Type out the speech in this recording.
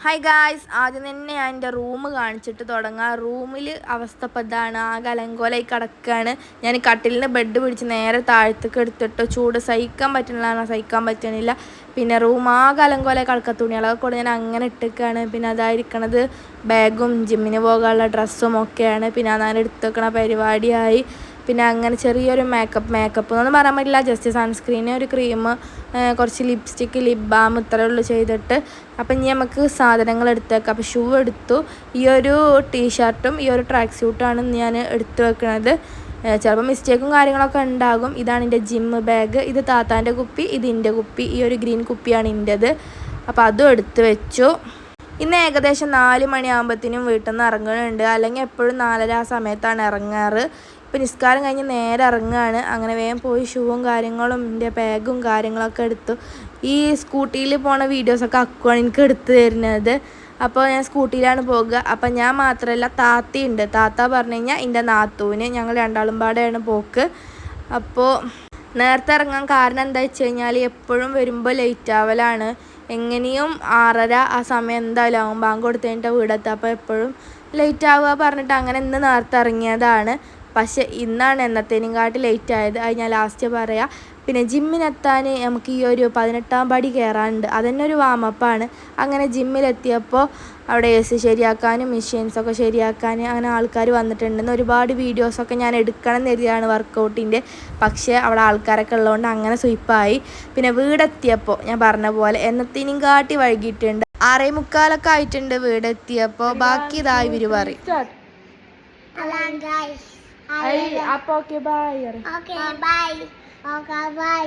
Hi guys, ആദ്യം തന്നെ ഞാൻ എൻ്റെ റൂം കാണിച്ചിട്ട് തുടങ്ങാം. റൂമിൽ അവസ്ഥ ഇപ്പോൾ ഇതാണ്, ആകെ അലങ്കോലമായി കിടക്കുകയാണ്. ഞാൻ കട്ടിലിൻ്റെ ബെഡ് പിടിച്ച് നേരെ താഴത്തേക്ക് എടുത്തിട്ട് ചൂട് സഹിക്കാൻ പറ്റണില്ല. പിന്നെ റൂം ആകെ അലങ്കോലമായി കിടക്കുക, തുണികളൊക്കെ കൂടെ ഞാൻ അങ്ങനെ ഇട്ടേക്കാണ്. പിന്നെ അതായിരിക്കണത് ബാഗും ജിമ്മിന് പോകാനുള്ള ഡ്രസ്സും ഒക്കെയാണ്. പിന്നെ ഞാൻ എടുത്ത് വെക്കണ പരിപാടിയായി. പിന്നെ അങ്ങനെ ചെറിയൊരു മേക്കപ്പ് എന്നൊന്നും പറയാൻ പറ്റില്ല, ജസ്റ്റ് സൺസ്ക്രീന്, ഒരു ക്രീം, കുറച്ച് ലിപ്സ്റ്റിക്ക്, ലിപ് ബാം ഇത്രയേ ഉള്ളൂ ചെയ്തിട്ട്. അപ്പം ഇനി നമുക്ക് സാധനങ്ങൾ എടുത്തേക്കാം. അപ്പോൾ ഷൂ എടുത്തു, ഈ ഒരു ടീഷർട്ടും ഈ ഒരു ട്രാക്ക് സ്യൂട്ടാണ് ഞാൻ എടുത്തു വെക്കുന്നത്. ചിലപ്പോൾ മിസ്റ്റേക്കും കാര്യങ്ങളൊക്കെ ഉണ്ടാകും. ഇതാണ് എൻ്റെ ജിമ്മ് ബാഗ്, ഇത് താത്താൻ്റെ കുപ്പി, ഇത് എൻ്റെ കുപ്പി, ഈ ഒരു ഗ്രീൻ കുപ്പിയാണ് എൻ്റേത്. അപ്പോൾ അതും എടുത്ത് വെച്ചു. ഇന്ന് ഏകദേശം 4 മണിയാകുമ്പോഴത്തേനും വീട്ടിൽ നിന്ന് ഇറങ്ങുന്നുണ്ട്, അല്ലെങ്കിൽ എപ്പോഴും 4:30 ആ സമയത്താണ് ഇറങ്ങാറ്. ഇപ്പം നിസ്കാരം കഴിഞ്ഞ് നേരെ ഇറങ്ങുകയാണ്. അങ്ങനെ വേഗം പോയി ഷൂവും കാര്യങ്ങളും എൻ്റെ ബാഗും കാര്യങ്ങളൊക്കെ എടുത്തു. ഈ സ്കൂട്ടിയിൽ പോണ വീഡിയോസൊക്കെ അക്കുവാണ് എനിക്ക് എടുത്തു തരുന്നത്. അപ്പോൾ ഞാൻ സ്കൂട്ടിയിലാണ് പോകുക. അപ്പം ഞാൻ മാത്രമല്ല, താത്തയുണ്ട്. താത്ത പറഞ്ഞു കഴിഞ്ഞാൽ എൻ്റെ നാത്തൂന്, ഞങ്ങൾ രണ്ടാളും പാടെയാണ് പോക്ക്. അപ്പോൾ നേരത്തെ ഇറങ്ങാൻ കാരണം എന്താ വെച്ച് കഴിഞ്ഞാൽ എപ്പോഴും വരുമ്പോൾ ലേറ്റ് ആവലാണ്. എങ്ങനെയും 6:30 ആ സമയം എന്തായാലും ആകും ബാങ്ക് കൊടുത്ത് കഴിഞ്ഞിട്ട് വീടെത്തുക. അപ്പോൾ എപ്പോഴും ലേറ്റ് ആവുക പറഞ്ഞിട്ട് അങ്ങനെ ഇന്ന് നേരത്തെ ഇറങ്ങിയതാണ്. പക്ഷേ ഇന്നാണ് എന്നത്തേനും കാട്ടി ലേറ്റ് ആയത്. അത് ഞാൻ ലാസ്റ്റ് പറയാം. പിന്നെ ജിമ്മിനെത്താൻ നമുക്ക് ഈ ഒരു 18ാം പടി കയറാനുണ്ട്, അതുതന്നെ ഒരു വാമപ്പാണ്. അങ്ങനെ ജിമ്മിലെത്തിയപ്പോൾ അവിടെ AC ശരിയാക്കാനും മെഷീൻസൊക്കെ ശരിയാക്കാൻ അങ്ങനെ ആൾക്കാർ വന്നിട്ടുണ്ടെന്ന്. ഒരുപാട് വീഡിയോസൊക്കെ ഞാൻ എടുക്കണം എന്ന് കരുതിയാണ് വർക്കൗട്ടിൻ്റെ. പക്ഷേ അവിടെ ആൾക്കാരൊക്കെ ഉള്ളതുകൊണ്ട് അങ്ങനെ സ്വിപ്പായി. പിന്നെ വീടെത്തിയപ്പോൾ ഞാൻ പറഞ്ഞ പോലെ എന്നത്തേനും കാട്ടി വൈകിട്ടുണ്ട്. 6:45 ആയിട്ടുണ്ട് വീടെത്തിയപ്പോൾ. ബാക്കി ഇതാ ഇവർ പറയും. അപ്പോൾ ഓക്കെ ബൈ.